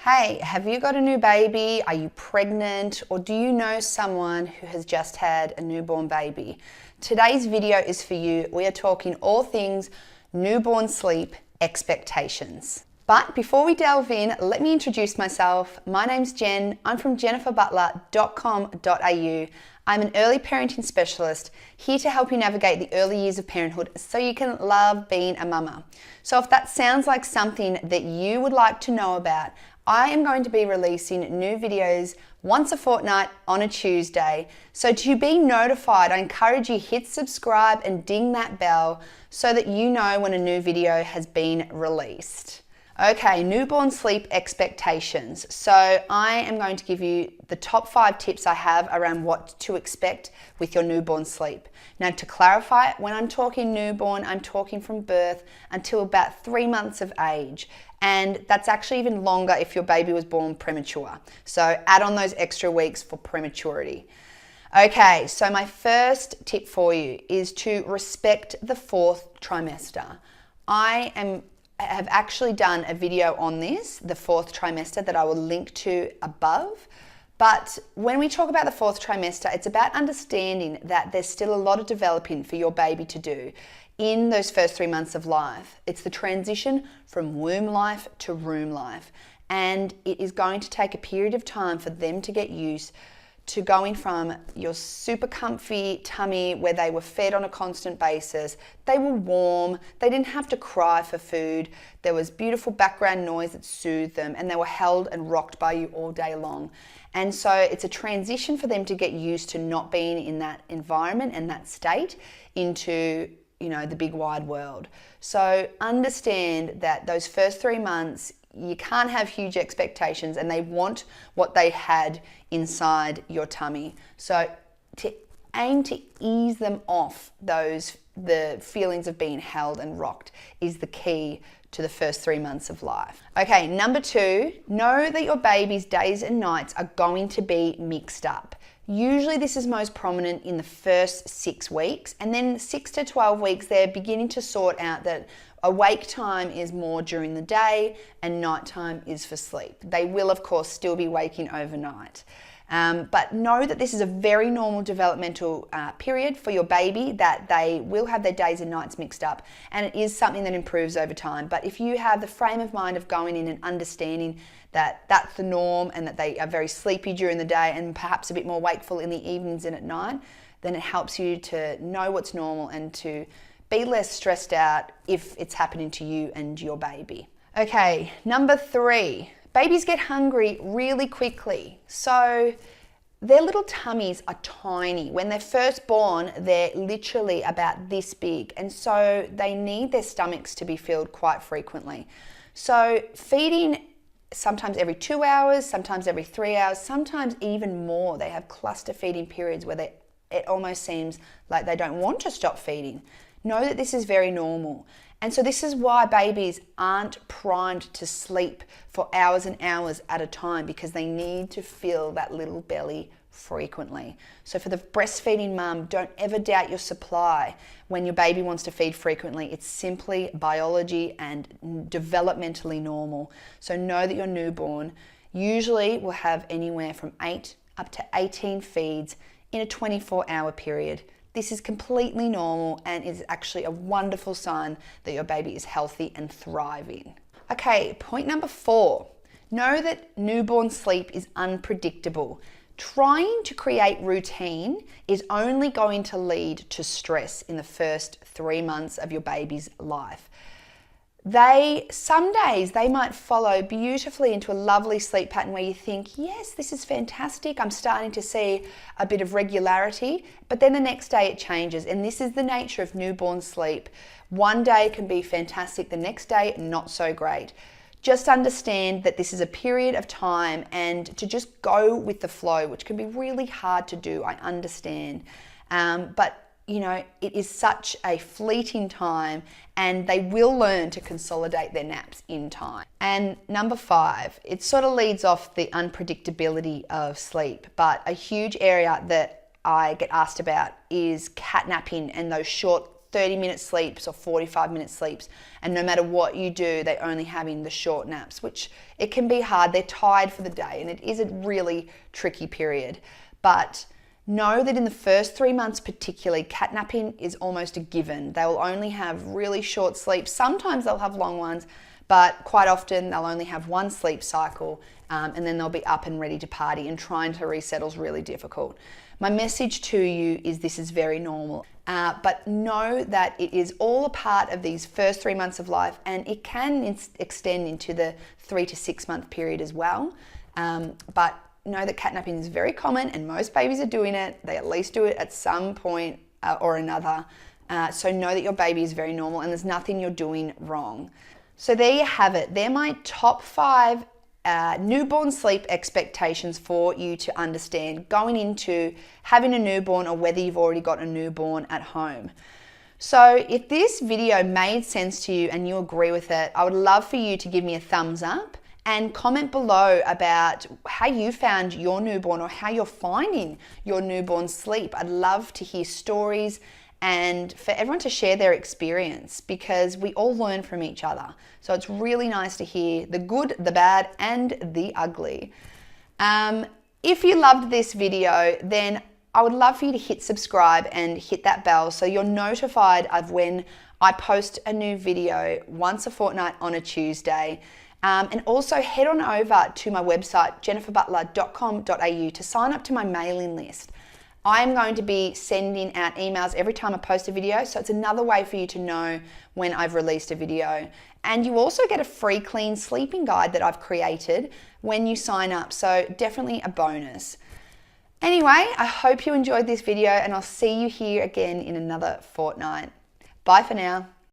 Hey, have you got a new baby? Are you pregnant? Or do you know someone who has just had a newborn baby? Today's video is for you. We are talking all things newborn sleep expectations. But before we delve in, let me introduce myself. My name's Jen. I'm from jenniferbutler.com.au. I'm an early parenting specialist here to help you navigate the early years of parenthood so you can love being a mama. So if that sounds like something that you would like to know about, I am going to be releasing new videos once a fortnight on a Tuesday. So to be notified, I encourage you hit subscribe and ding that bell so that you know when a new video has been released. Okay, newborn sleep expectations. So I am going to give you the top 5 tips I have around what to expect with your newborn sleep. Now to clarify, when I'm talking newborn, I'm talking from birth until about 3 months of age. And that's actually even longer if your baby was born premature. So add on those extra weeks for prematurity. Okay, so my first tip for you is to respect the 4th trimester. I have actually done a video on this, the 4th trimester, that I will link to above. But when we talk about the 4th trimester, it's about understanding that there's still a lot of developing for your baby to do in those first 3 months of life. It's the transition from womb life to room life. And it is going to take a period of time for them to get used to going from your super comfy tummy where they were fed on a constant basis, they were warm, they didn't have to cry for food, there was beautiful background noise that soothed them, and they were held and rocked by you all day long. And so it's a transition for them to get used to not being in that environment and that state into, the big wide world. So understand that those first 3 months, you can't have huge expectations, and they want what they had inside your tummy. So to aim to ease them off the feelings of being held and rocked is the key to the first 3 months of life. Okay, number 2, know that your baby's days and nights are going to be mixed up. Usually this is most prominent in the first 6 weeks, and then 6 to 12 weeks they're beginning to sort out that awake time is more during the day and nighttime is for sleep. They will, of course, still be waking overnight. But know that this is a very normal developmental period for your baby, that they will have their days and nights mixed up, and it is something that improves over time. But if you have the frame of mind of going in and understanding that that's the norm and that they are very sleepy during the day and perhaps a bit more wakeful in the evenings and at night, then it helps you to know what's normal and to be less stressed out if it's happening to you and your baby. Okay, number 3, babies get hungry really quickly. So their little tummies are tiny. When they're first born, they're literally about this big. And so they need their stomachs to be filled quite frequently. So feeding sometimes every 2 hours, sometimes every 3 hours, sometimes even more. They have cluster feeding periods where it almost seems like they don't want to stop feeding. Know that this is very normal. And so this is why babies aren't primed to sleep for hours and hours at a time, because they need to fill that little belly frequently. So for the breastfeeding mum, don't ever doubt your supply when your baby wants to feed frequently. It's simply biology and developmentally normal. So know that your newborn usually will have anywhere from 8 up to 18 feeds in a 24-hour period. This is completely normal and is actually a wonderful sign that your baby is healthy and thriving. Okay, point number 4. Know that newborn sleep is unpredictable. Trying to create routine is only going to lead to stress in the first 3 months of your baby's life. Some days they might follow beautifully into a lovely sleep pattern where you think, yes, this is fantastic, I'm starting to see a bit of regularity, but then the next day it changes, and this is the nature of newborn sleep. One day can be fantastic, the next day not so great. Just understand that this is a period of time, and to just go with the flow, which can be really hard to do, I understand, but it is such a fleeting time, and they will learn to consolidate their naps in time. And number 5, it sort of leads off the unpredictability of sleep, but a huge area that I get asked about is catnapping and those short 30-minute sleeps or 45-minute sleeps, and no matter what you do, they're only having the short naps, which it can be hard. They're tired for the day, and it is a really tricky period. But know that in the first 3 months particularly, catnapping is almost a given. They will only have really short sleeps. Sometimes they'll have long ones, but quite often they'll only have one sleep cycle, and then they'll be up and ready to party, and trying to resettle is really difficult. My message to you is this is very normal, but know that it is all a part of these first 3 months of life, and it can extend into the 3 to 6 month period as well. But know that catnapping is very common, and most babies are doing it. They at least do it at some point or another. So know that your baby is very normal, and there's nothing you're doing wrong. So there you have it. They're my top 5 newborn sleep expectations for you to understand going into having a newborn, or whether you've already got a newborn at home. So if this video made sense to you and you agree with it, I would love for you to give me a thumbs up and comment below about how you found your newborn, or how you're finding your newborn sleep. I'd love to hear stories and for everyone to share their experience, because we all learn from each other. So it's really nice to hear the good, the bad, and the ugly. If you loved this video, then I would love for you to hit subscribe and hit that bell so you're notified of when I post a new video once a fortnight on a Tuesday. And also head on over to my website, jenniferbutler.com.au, to sign up to my mailing list. I'm going to be sending out emails every time I post a video, so it's another way for you to know when I've released a video. And you also get a free clean sleeping guide that I've created when you sign up, so definitely a bonus. Anyway, I hope you enjoyed this video, and I'll see you here again in another fortnight. Bye for now.